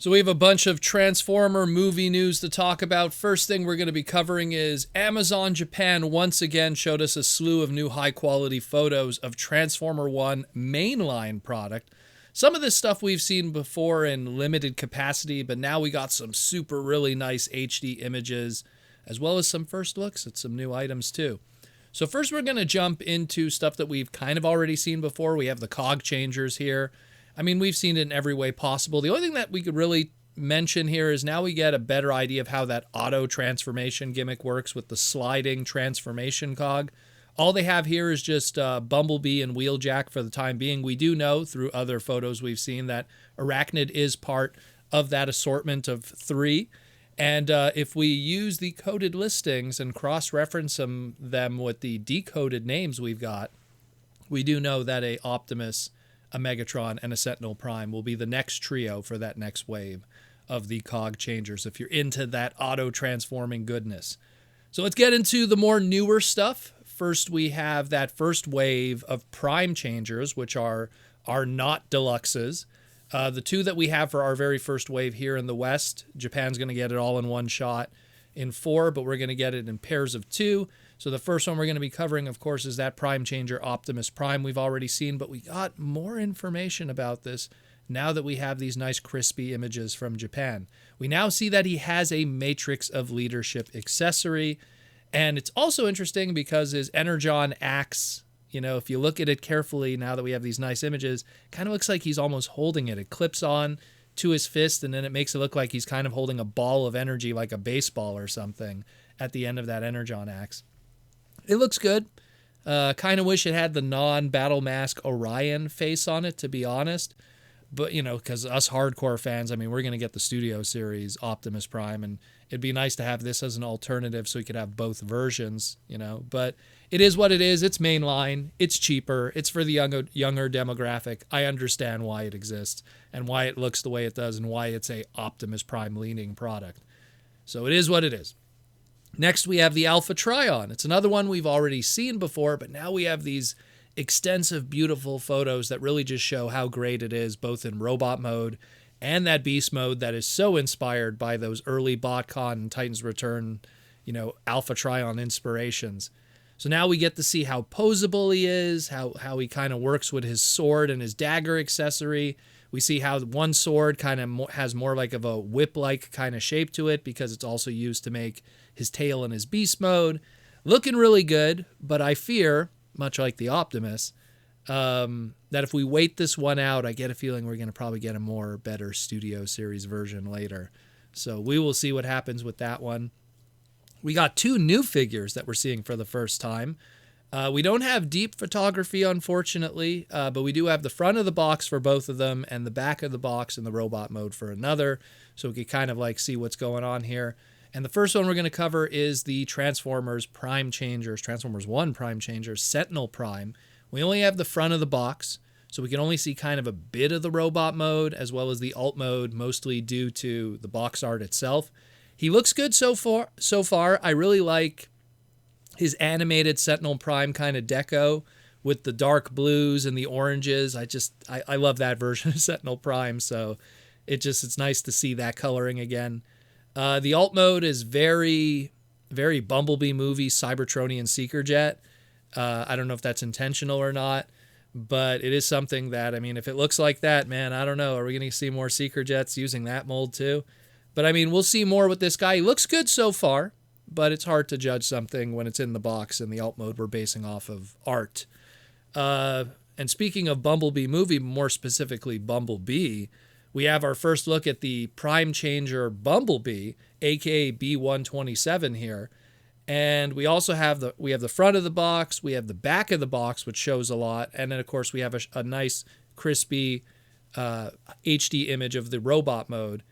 So we have a bunch of Transformer movie news to talk about. First thing we're going to be covering is Amazon Japan once again showed us a slew of new high-quality photos of Transformer One Mainline product. Some of this stuff we've seen before in limited capacity, but now we got some super really nice HD images, as well as some first looks at some new items too. So first we're going to jump into stuff that we've kind of already seen before. We have the cog changers here. I mean, we've seen it in every way possible. The only thing that we could really mention here is now we get a better idea of how that auto transformation gimmick works with the sliding transformation cog. All they have here is just Bumblebee and Wheeljack for the time being. We do know through other photos we've seen that Arachnid is part of that assortment of 3. And if we use the coded listings and cross-reference them with the decoded names we've got, we do know that a Optimus, a Megatron, and a Sentinel Prime will be the next trio for that next wave of the cog changers if you're into that auto-transforming goodness. So let's get into the more newer stuff. First, we have that first wave of Prime changers, which are not deluxes. The 2 that we have for our very first wave here in the West, Japan's going to get it all in one shot in 4, but we're going to get it in pairs of 2. So the first one we're going to be covering, of course, is that Prime changer Optimus Prime we've already seen, but we got more information about this now that we have these nice crispy images from Japan. We now see that he has a Matrix of Leadership accessory, and it's also interesting because his Energon axe, you know, if you look at it carefully now that we have these nice images, kind of looks like he's almost holding it. It clips on to his fist, and then it makes it look like he's kind of holding a ball of energy like a baseball or something at the end of that Energon axe. It looks good. Kind of wish it had the non-Battle Mask Orion face on it, to be honest. But, you know, because us hardcore fans, I mean, we're going to get the Studio Series Optimus Prime, and it'd be nice to have this as an alternative so we could have both versions, you know. But it is what it is. It's mainline. It's cheaper. It's for the younger demographic. I understand why it exists and why it looks the way it does and why it's a Optimus Prime leaning product. So it is what it is. Next, we have the Alpha Trion. It's another one we've already seen before, but now we have these extensive, beautiful photos that really just show how great it is, both in robot mode and that beast mode that is so inspired by those early BotCon and Titan's Return, you know, Alpha Trion inspirations. So now we get to see how posable he is, how he kind of works with his sword and his dagger accessory. We see how one sword kind of has more like of a whip-like kind of shape to it because it's also used to make his tail in his beast mode. Looking really good, but I fear, much like the Optimus, that if we wait this one out, I get a feeling we're going to probably get a better Studio Series version later. So we will see what happens with that one. We got 2 new figures that we're seeing for the first time. We don't have deep photography, unfortunately, but we do have the front of the box for both of them and the back of the box in the robot mode for another, so we can kind of like see what's going on here. And the first one we're going to cover is the Transformers Prime Changers, Transformers One Prime Changers, Sentinel Prime. We only have the front of the box, so we can only see kind of a bit of the robot mode as well as the alt mode, mostly due to the box art itself. He looks good so far. I really like his animated Sentinel Prime kind of deco with the dark blues and the oranges. I love that version of Sentinel Prime, so it's nice to see that coloring again. The alt mode is very, very Bumblebee movie Cybertronian Seeker Jet. I don't know if that's intentional or not, but it is something that, I mean, if it looks like that, man, I don't know. Are we going to see more Seeker Jets using that mold too? But I mean, we'll see more with this guy. He looks good so far, but it's hard to judge something when it's in the box and the alt mode we're basing off of art. And speaking of Bumblebee movie, more specifically Bumblebee, we have our first look at the Prime Changer Bumblebee, aka B127 here. And we also have the front of the box, we have the back of the box, which shows a lot, and then of course we have a nice crispy HD image of the robot mode.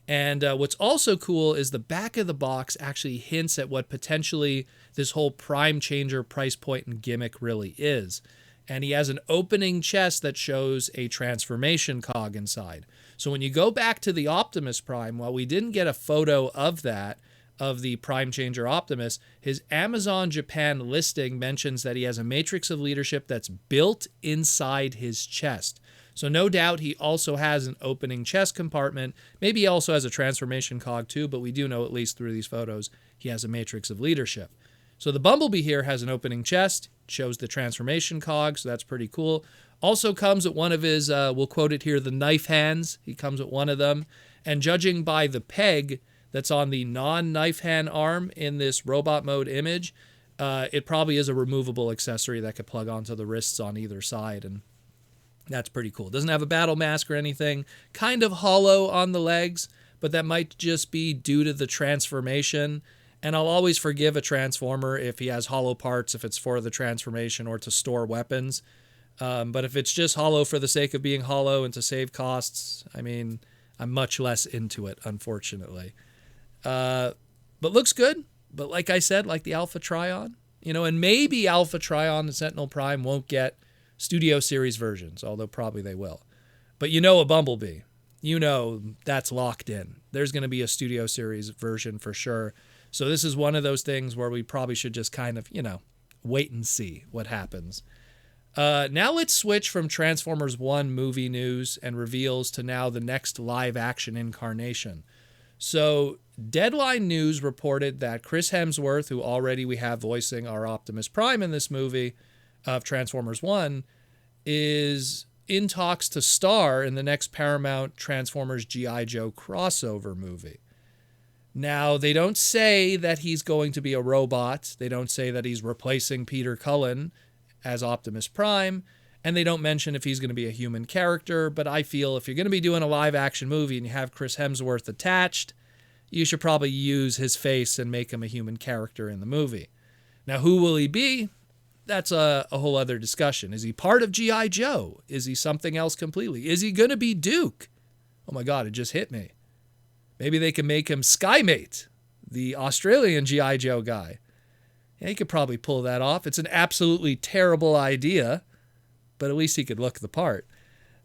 And what's also cool is the back of the box actually hints at what potentially this whole Prime Changer price point and gimmick really is. And he has an opening chest that shows a transformation cog inside. So when you go back to the Optimus Prime, while we didn't get a photo of that, of the Prime Changer Optimus, his Amazon Japan listing mentions that he has a Matrix of Leadership that's built inside his chest. So no doubt he also has an opening chest compartment. Maybe he also has a transformation cog too, but we do know at least through these photos he has a matrix of leadership. So the Bumblebee here has an opening chest, shows the transformation cog, so that's pretty cool. Also comes with one of his, we'll quote it here, the knife hands. He comes with one of them. And judging by the peg that's on the non-knife hand arm in this robot mode image, it probably is a removable accessory that could plug onto the wrists on either side, and that's pretty cool. Doesn't have a battle mask or anything. Kind of hollow on the legs, but that might just be due to the transformation. And I'll always forgive a Transformer if he has hollow parts, if it's for the transformation or to store weapons. But if it's just hollow for the sake of being hollow and to save costs, I mean, I'm much less into it, unfortunately. But looks good. But like I said, like the Alpha Trion, and maybe Alpha Trion and Sentinel Prime won't get Studio Series versions, although probably they will. But a Bumblebee, that's locked in. There's going to be a Studio Series version for sure. So this is one of those things where we probably should just kind of, wait and see what happens. Now let's switch from Transformers One movie news and reveals to now the next live action incarnation. So Deadline News reported that Chris Hemsworth, who already we have voicing our Optimus Prime in this movie of Transformers One, is in talks to star in the next Paramount Transformers G.I. Joe crossover movie. Now, they don't say that he's going to be a robot. They don't say that he's replacing Peter Cullen as Optimus Prime, and they don't mention if he's going to be a human character, but I feel if you're going to be doing a live-action movie and you have Chris Hemsworth attached, you should probably use his face and make him a human character in the movie. Now, who will he be? That's a whole other discussion. Is he part of G.I. Joe? Is he something else completely? Is he going to be Duke? Oh my God, it just hit me. Maybe they can make him Skymate, the Australian G.I. Joe guy. Yeah, he could probably pull that off. It's an absolutely terrible idea, but at least he could look the part.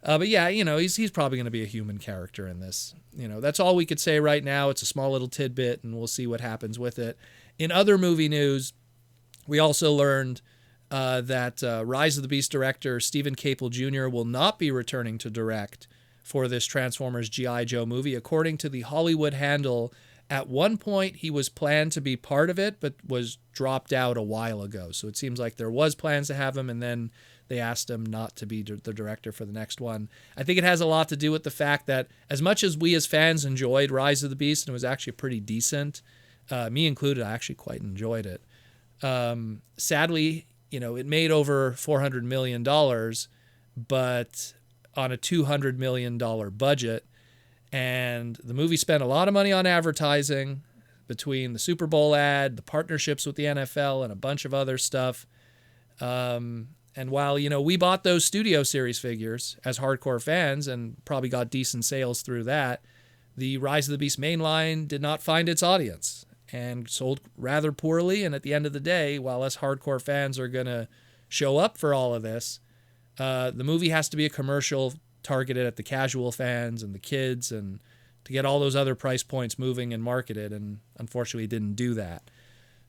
But yeah, he's probably going to be a human character in this. That's all we could say right now. It's a small little tidbit, and we'll see what happens with it. In other movie news, we also learned that Rise of the Beast director Stephen Caple Jr. will not be returning to direct for this Transformers G.I. Joe movie. According to the Hollywood Handle, at one point he was planned to be part of it, but was dropped out a while ago. So it seems like there was plans to have him, and then they asked him not to be the director for the next one. I think it has a lot to do with the fact that as much as we as fans enjoyed Rise of the Beast, and it was actually pretty decent, me included, I actually quite enjoyed it. Sadly, it made over $400 million, but on a $200 million budget. And the movie spent a lot of money on advertising between the Super Bowl ad, the partnerships with the NFL, and a bunch of other stuff. And while, we bought those Studio Series figures as hardcore fans and probably got decent sales through that, the Rise of the Beast mainline did not find its audience and sold rather poorly. And at the end of the day, while us hardcore fans are going to show up for all of this, the movie has to be a commercial targeted at the casual fans and the kids and to get all those other price points moving and marketed, and unfortunately didn't do that.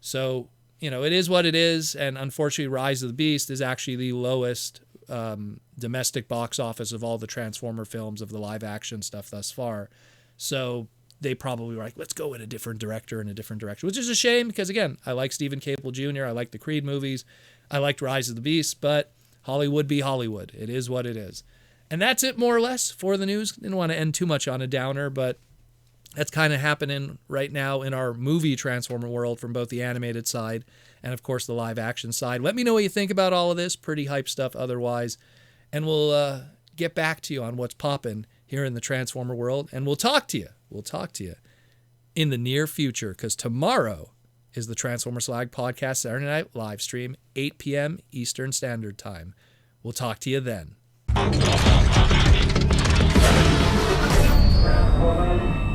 So, it is what it is, and unfortunately Rise of the Beast is actually the lowest domestic box office of all the Transformer films of the live action stuff thus far. So they probably were like, let's go in a different director in a different direction, which is a shame because, again, I like Stephen Caple Jr., I like the Creed movies, I liked Rise of the Beast, but Hollywood be Hollywood. It is what it is. And that's it more or less for the news. Didn't want to end too much on a downer, but that's kind of happening right now in our movie Transformer world from both the animated side and, of course, the live action side. Let me know what you think about all of this. Pretty hype stuff otherwise. And we'll get back to you on what's popping here in the Transformer world. And we'll talk to you. We'll talk to you in the near future, because tomorrow is the Transformer Slag podcast Saturday night live stream, 8 p.m. Eastern Standard Time. We'll talk to you then. Transformers.